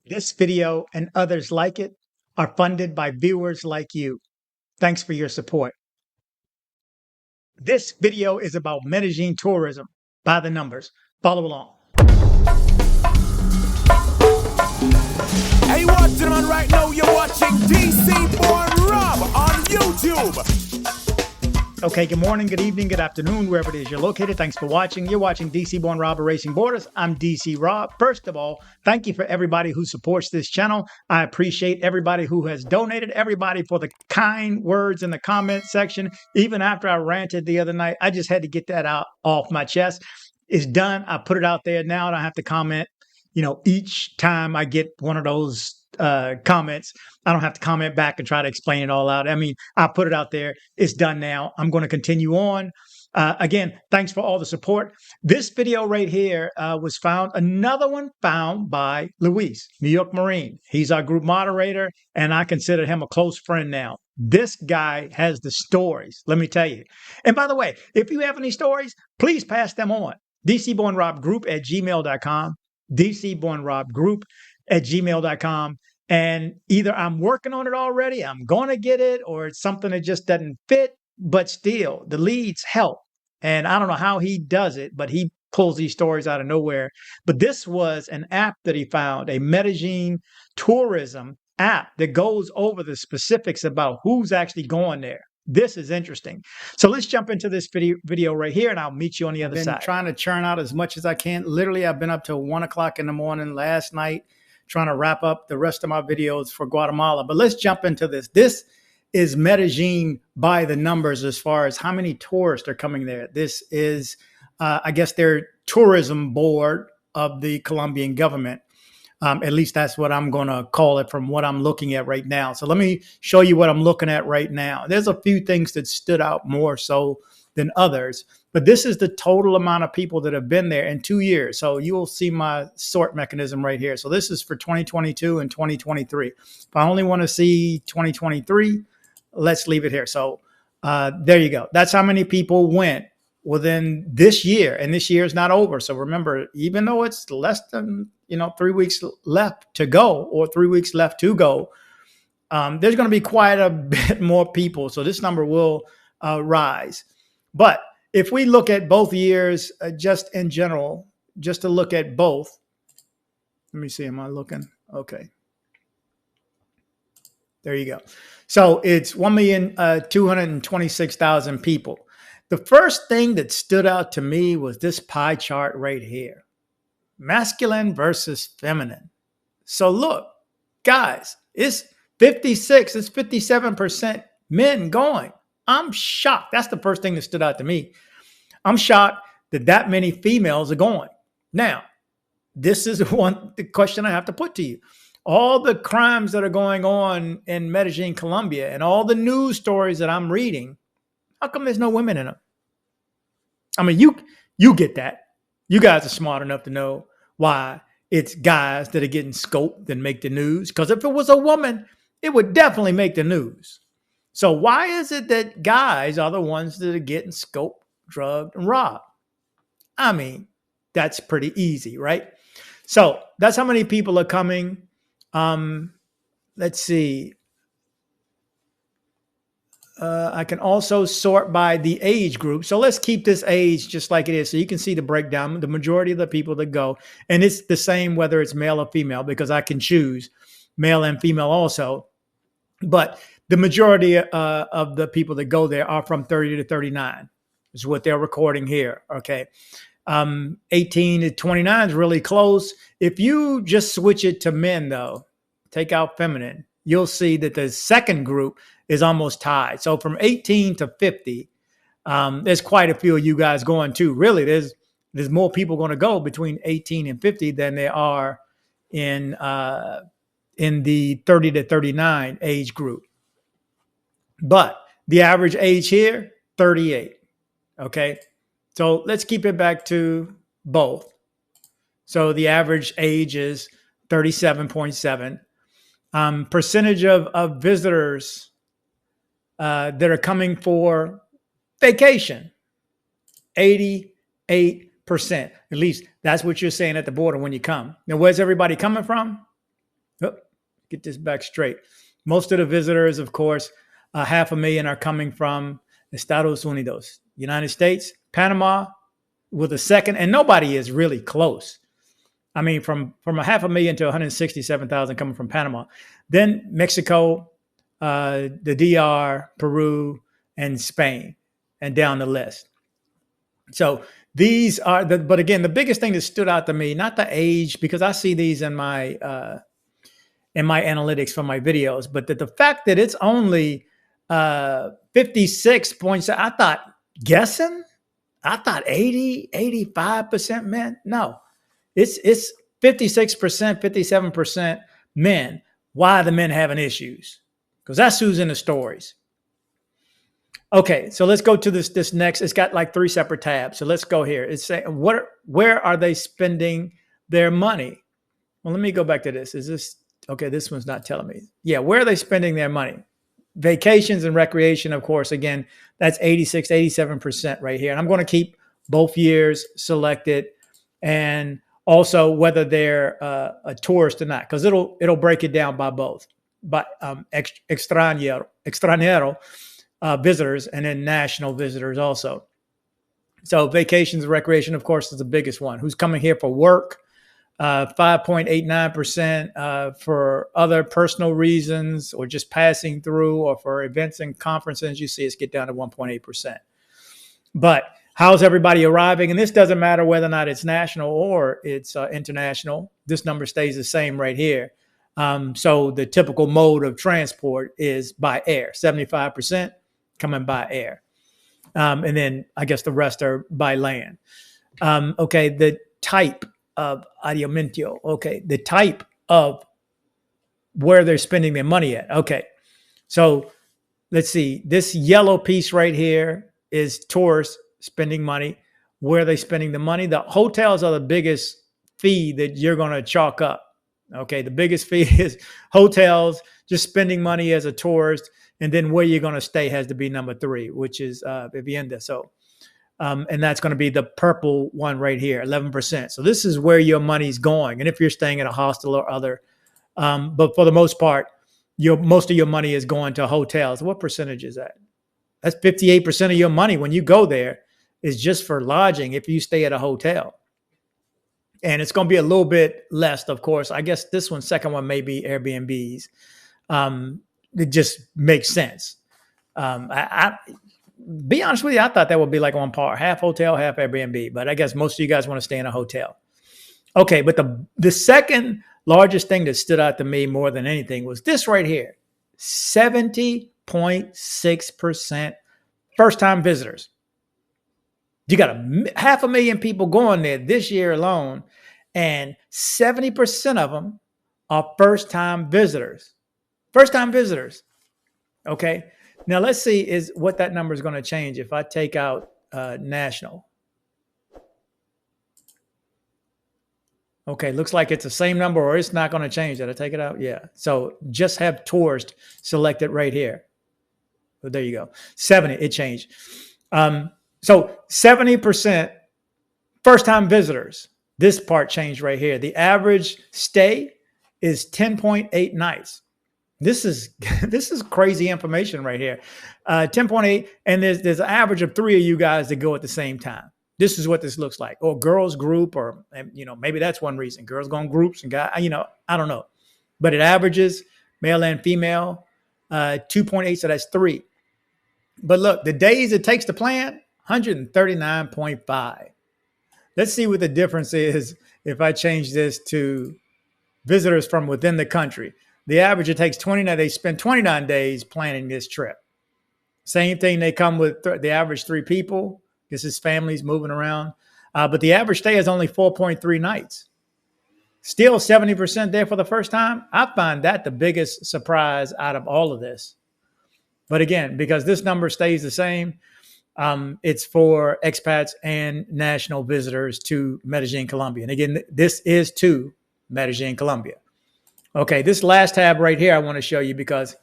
This video and others like it are funded by viewers like you. Thanks for your support. This video is about Medellin tourism by the numbers. Follow along. Hey, watching man right now, you're watching DC Born Rob on YouTube. Okay, good morning, good evening, good afternoon, wherever it is you're located. Thanks for watching. You're watching DC Born Rob Erasing Borders. I'm DC Rob. First of all, thank you for everybody who supports this channel. I appreciate everybody who has donated, everybody for the kind words in the comment section. Even after I ranted the other night, I just had to get that out off my chest. It's done. I put it out there now, and I have to comment, each time I get one of those comments. I don't have to comment back and try to explain it all out. I mean, I put it out there. It's done now. I'm going to continue on. Again, thanks for all the support. This video right here was found. Another one found by Luis, New York Marine. He's our group moderator, and I consider him a close friend now. This guy has the stories, let me tell you. And by the way, if you have any stories, please pass them on. DCBornRobGroup@gmail.com. DCBornRobGroup@gmail.com. And either I'm working on it already, I'm going to get it, or it's something that just doesn't fit. But still, the leads help. And I don't know how he does it, but he pulls these stories out of nowhere. But this was an app that he found, a Medellin tourism app that goes over the specifics about who's actually going there. This is interesting. So let's jump into this video right here, and I'll meet you on the other side. I've been trying to churn out as much as I can. Literally, I've been up till 1 o'clock in the morning last night trying to wrap up the rest of my videos for Guatemala. But let's jump into this. This is Medellin by the numbers as far as how many tourists are coming there. This is, I guess, their tourism board of the Colombian government. At least that's what I'm going to call it from what I'm looking at right now. So let me show you what I'm looking at right now. There's a few things that stood out more so than others, but this is the total amount of people that have been there in 2 years. So you will see my sort mechanism right here. So this is for 2022 and 2023. If I only want to see 2023, let's leave it here. So there you go. That's how many people went within this year, and this year is not over. So remember, even though it's less than 3 weeks left to go, or 3 weeks left to go, there's going to be quite a bit more people. So this number will rise. But if we look at both years, just in general, just to look at both, let me see, am I looking? Okay. There you go. So it's 1,226,000 people. The first thing that stood out to me was this pie chart right here. Masculine versus feminine. So look, guys, it's 56, it's 57% men going. I'm shocked. That's the first thing that stood out to me. I'm shocked that many females are going. Now, this is the question I have to put to you. All the crimes that are going on in Medellin, Colombia, and all the news stories that I'm reading, how come there's no women in them? I mean, you get that. You guys are smart enough to know why it's guys that are getting scoped and make the news. Because if it was a woman, it would definitely make the news. So why is it that guys are the ones that are getting scoped, drugged, and robbed? I mean, that's pretty easy, right? So that's how many people are coming. Let's see. I can also sort by the age group. So let's keep this age just like it is. So you can see the breakdown, the majority of the people that go. And it's the same whether it's male or female, because I can choose male and female also. But the majority of the people that go there are from 30 to 39 is what they're recording here. Okay. 18 to 29 is really close. If you just switch it to men, though, take out feminine, you'll see that the second group is almost tied. So from 18 to 50, there's quite a few of you guys going too. Really, there's more people going to go between 18 and 50 than there are in the 30 to 39 age group. But the average age here, 38. Okay. So let's keep it back to both. So the average age is 37.7. Percentage of visitors that are coming for vacation, 88%. At least that's what you're saying at the border when you come. Now, where's everybody coming from? get this back straight. Most of the visitors, of course, 500,000 are coming from Estados Unidos, United States, Panama with a second, and nobody is really close. I mean, from 500,000 to 167,000 coming from Panama. Then Mexico, the DR, Peru, and Spain, and down the list. So these are but again, the biggest thing that stood out to me, not the age, because I see these in my analytics from my videos, but the fact that it's only 56 points. I thought 80, 85% men. No, it's 56%, 57% men. Why are the men having issues? Because that's who's in the stories. Okay, so let's go to this next. It's got like 3 separate tabs. So let's go here. It's saying where are they spending their money? Well, let me go back to this. Is this okay? This one's not telling me. Yeah, where are they spending their money? Vacations and recreation, of course, again, that's 86, 87% right here. And I'm going to keep both years selected, and also whether they're a tourist or not, because it'll break it down by both. But extranjero visitors, and then national visitors also. So vacations and recreation, of course, is the biggest one. Who's coming here for work? 5.89% for other personal reasons, or just passing through, or for events and conferences. You see us get down to 1.8%. But how's everybody arriving? And this doesn't matter whether or not it's national or it's international. This number stays the same right here. So the typical mode of transport is by air, 75% coming by air. And then I guess the rest are by land. Okay, the type of adiamento. Okay, the type of where they're spending their money at. Okay, so let's see. This yellow piece right here is tourists spending money. Where are they spending the money? The hotels are the biggest fee that you're going to chalk up. Okay, the biggest fee is hotels, just spending money as a tourist, and then where you're going to stay has to be number 3, which is vivienda. So, and that's going to be the purple one right here, 11%. So this is where your money's going. And if you're staying at a hostel or other, but for the most part, most of your money is going to hotels. What percentage is that? That's 58% of your money when you go there is just for lodging if you stay at a hotel. And it's going to be a little bit less, of course. I guess this one, second one, may be Airbnbs. It just makes sense. I be honest with you, I thought that would be like on par, half hotel, half Airbnb. But I guess most of you guys want to stay in a hotel. Okay, but the second largest thing that stood out to me more than anything was this right here, 70.6% first-time visitors. You got 500,000 people going there this year alone, and 70% of them are first-time visitors. First-time visitors. Okay. Now let's see is what that number is going to change if I take out national. Okay, looks like it's the same number, or it's not going to change. Did I take it out? Yeah. So just have tourist selected right here. But there you go. 70, it changed. So 70% first-time visitors. This part changed right here. The average stay is 10.8 nights. This is crazy information right here. 10.8, and there's an average of 3 of you guys that go at the same time. This is what this looks like. Or girls group, or maybe that's one reason. Girls go in groups and guys, I don't know. But it averages male and female 2.8, so that's 3. But look, the days it takes to plan, 139.5. Let's see what the difference is if I change this to visitors from within the country. The average, it takes 29. They spend 29 days planning this trip. Same thing, they come with the average 3 people. This is families moving around. But the average stay is only 4.3 nights. Still 70% there for the first time. I find that the biggest surprise out of all of this. But again, because this number stays the same, it's for expats and national visitors to Medellin, Colombia. And again, this is to Medellin, Colombia. Okay, this last tab right here I want to show you because,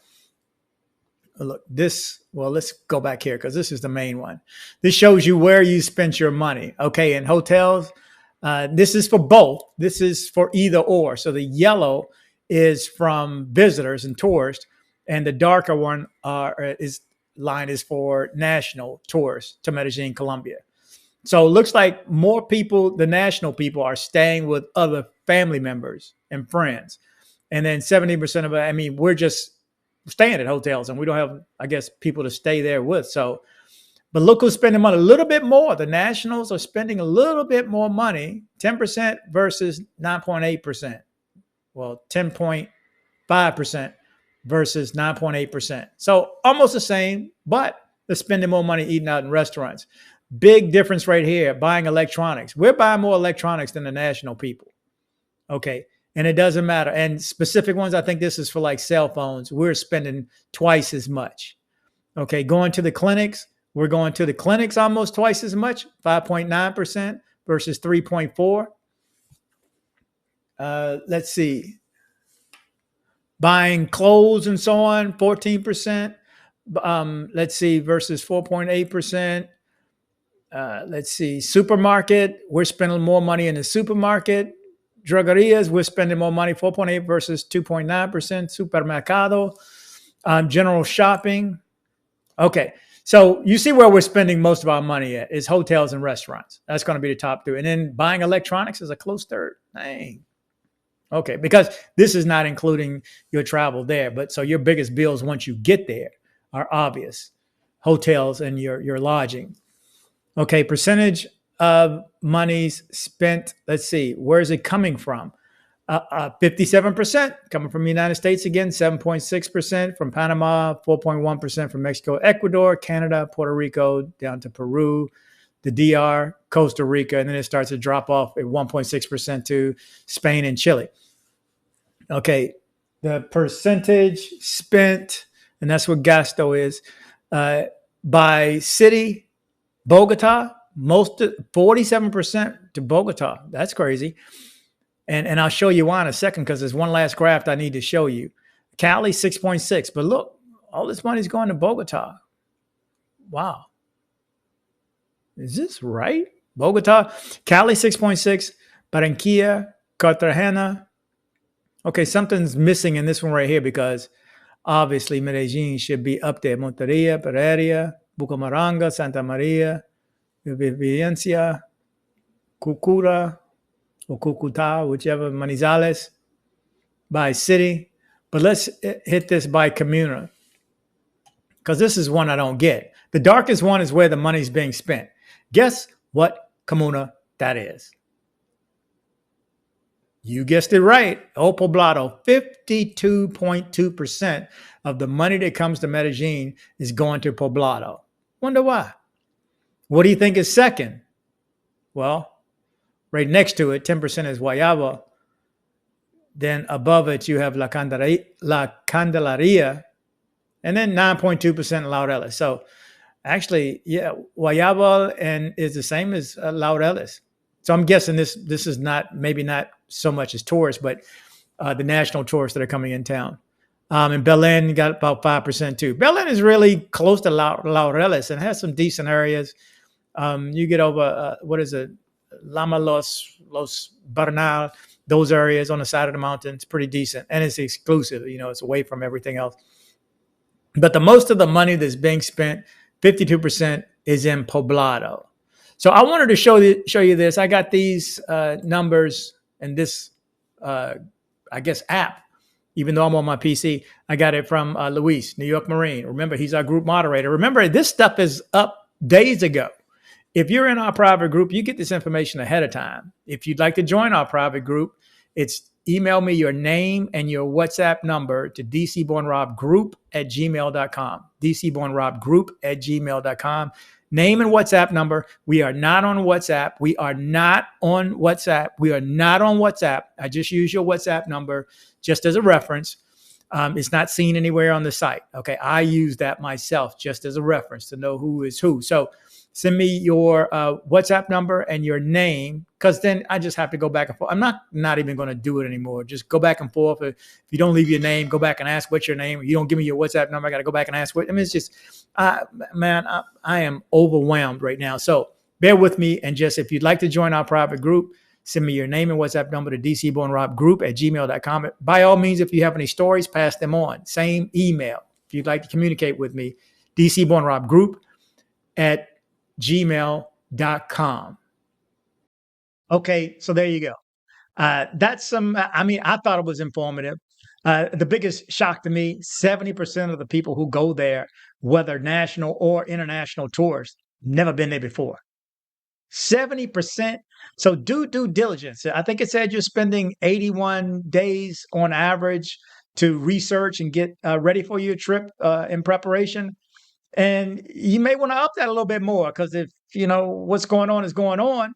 look, let's go back here because this is the main one. This shows you where you spent your money. Okay, in hotels, this is for both. This is for either or. So the yellow is from visitors and tourists, and the darker one line is for national tourists to Medellin, Colombia. So it looks like more people, the national people, are staying with other family members and friends. And then 70% of it, I mean, we're just staying at hotels and we don't have, I guess, people to stay there with. So, but look who's spending money a little bit more. The nationals are spending a little bit more money, 10% versus 9.8%. Well, 10.5% versus 9.8%. So almost the same, but they're spending more money eating out in restaurants. Big difference right here, buying electronics. We're buying more electronics than the national people. Okay. And it doesn't matter. And specific ones, I think this is for like cell phones. We're spending twice as much. Okay. Going to the clinics, we're going to the clinics almost twice as much, 5.9% versus 3.4%. Let's see. Buying clothes and so on, 14%. Let's see, versus 4.8%. Let's see, supermarket, we're spending more money in the supermarket. Drogerias, we're spending more money, 4.8 versus 2.9%. Supermercado, general shopping. Okay, so you see where we're spending most of our money at is hotels and restaurants. That's going to be the top three. And then buying electronics is a close third. Dang. Okay, because this is not including your travel there. But so your biggest bills once you get there are obvious. Hotels and your lodging. Okay, percentage of monies spent. Let's see, where is it coming from? 57% coming from the United States again, 7.6% from Panama, 4.1% from Mexico, Ecuador, Canada, Puerto Rico, down to Peru, the DR, Costa Rica, and then it starts to drop off at 1.6% to Spain and Chile. Okay, the percentage spent, and that's what gasto is, by city. Bogota, most 47% to Bogota. That's crazy. And I'll show you why in a second because there's one last graph I need to show you. Cali, 6.6. But look, all this money is going to Bogota. Wow. Is this right? Bogota, Cali, 6.6. Barranquilla, Cartagena. Okay, something's missing in this one right here because obviously Medellin should be up there. Monteria, Pereira, Bucaramanga, Santa Maria, Vivencia, Cucura, or Cucuta, whichever, Manizales, by city. But let's hit this by comuna, because this is one I don't get. The darkest one is where the money's being spent. Guess what comuna that is? You guessed it right. El Poblado, 52.2% of the money that comes to Medellin is going to Poblado. Wonder why? What do you think is second? Well, right next to it, 10% is Guayaba. Then above it, you have La Candelaria. And then 9.2% Laureles. So actually, yeah, Guayaba and is the same as Laureles. So I'm guessing this is maybe not so much as tourists, but the national tourists that are coming in town. And Belen got about 5% too. Belen is really close to Laureles and has some decent areas. You get over, Lama Los Bernal, those areas on the side of the mountain. It's pretty decent. And it's exclusive. It's away from everything else. But the most of the money that's being spent, 52%, is in Poblado. So I wanted to show you this. I got these numbers and this, app. Even though I'm on my PC, I got it from Luis, New York Marine. Remember, he's our group moderator. Remember, this stuff is up days ago. If you're in our private group, you get this information ahead of time. If you'd like to join our private group, it's email me your name and your WhatsApp number to dcbornrobgroup@gmail.com. dcbornrobgroup@gmail.com. Name and WhatsApp number. We are not on WhatsApp. I just use your WhatsApp number just as a reference. It's not seen anywhere on the site. Okay. I use that myself just as a reference to know who is who. So send me your WhatsApp number and your name, because then I just have to go back and forth. I'm not even going to do it anymore. Just go back and forth. If you don't leave your name, go back and ask what's your name. If you don't give me your WhatsApp number, I got to go back and ask what. I mean, it's just, I am overwhelmed right now. So bear with me. And just, if you'd like to join our private group, Send me your name and WhatsApp number to dcbornrobgroup@gmail.com. By all means, if you have any stories, pass them on. Same email. If you'd like to communicate with me, dcbornrobgroup@gmail.com. Okay, so there you go. That's I thought it was informative. The biggest shock to me, 70% of the people who go there, whether national or international tourists, never been there before. 70%. So do due diligence. I think it said you're spending 81 days on average to research and get ready for your trip in preparation. And you may want to up that a little bit more, because if what's going on is going on,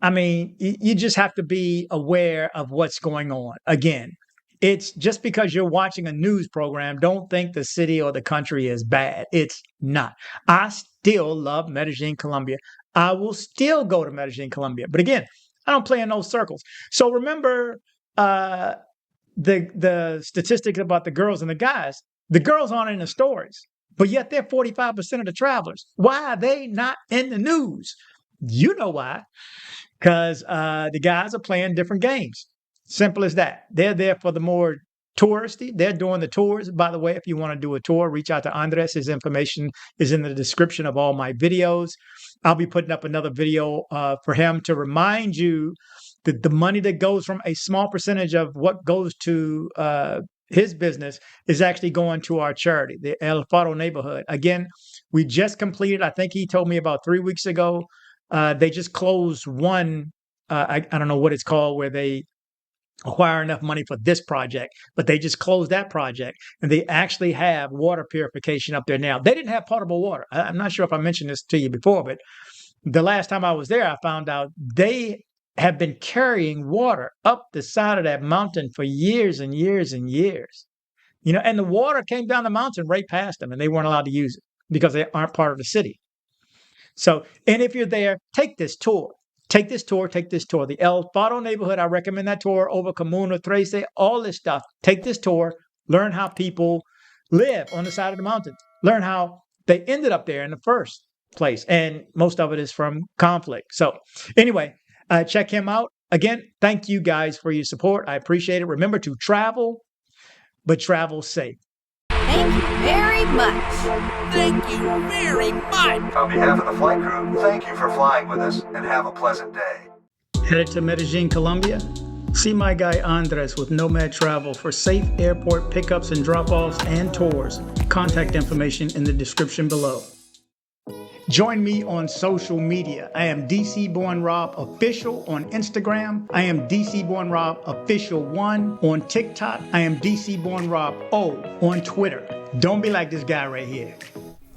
I mean, you just have to be aware of what's going on. Again, it's just because you're watching a news program, don't think the city or the country is bad. It's not. I still love Medellin, Colombia. I will still go to Medellin, Colombia. But again, I don't play in those circles. So remember the statistics about the girls and the guys. The girls aren't in the stories, but yet they're 45% of the travelers. Why are they not in the news? You know why. Because the guys are playing different games. Simple as that. They're there for the more touristy. They're doing the tours. By the way, if you want to do a tour, reach out to Andres. His information is in the description of all my videos. I'll be putting up another video for him to remind you that the money that goes from a small percentage of what goes to his business is actually going to our charity, the El Faro neighborhood. Again, we just completed, I think he told me about 3 weeks ago, they just closed one, I don't know what it's called, where they acquire enough money for this project, but they just closed that project, and they actually have water purification up there now. They didn't have potable water. I'm not sure if I mentioned this to you before, but the last time I was there, I found out they have been carrying water up the side of that mountain for years and years and years. And the water came down the mountain right past them, and they weren't allowed to use it because they aren't part of the city. So, and if you're there, take this tour. Take this tour. The El Faro neighborhood, I recommend that tour over Comuna 13, all this stuff. Take this tour. Learn how people live on the side of the mountain. Learn how they ended up there in the first place. And most of it is from conflict. So anyway, check him out. Again, thank you guys for your support. I appreciate it. Remember to travel, but travel safe. Thank you very much. Thank you very much. On behalf of the flight crew, thank you for flying with us and have a pleasant day. Headed to Medellin, Colombia? See my guy Andres with Nomad Travel for safe airport pickups and drop-offs and tours. Contact information in the description below. Join me on social media. I am DC Born Rob Official on Instagram. I am DC Born Rob Official 1 on TikTok. I am DC Born Rob O on Twitter. Don't be like this guy right here.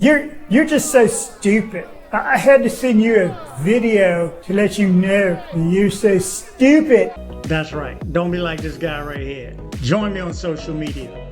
You're just so stupid. I had to send you a video to let you know you're so stupid. That's right. Don't be like this guy right here. Join me on social media.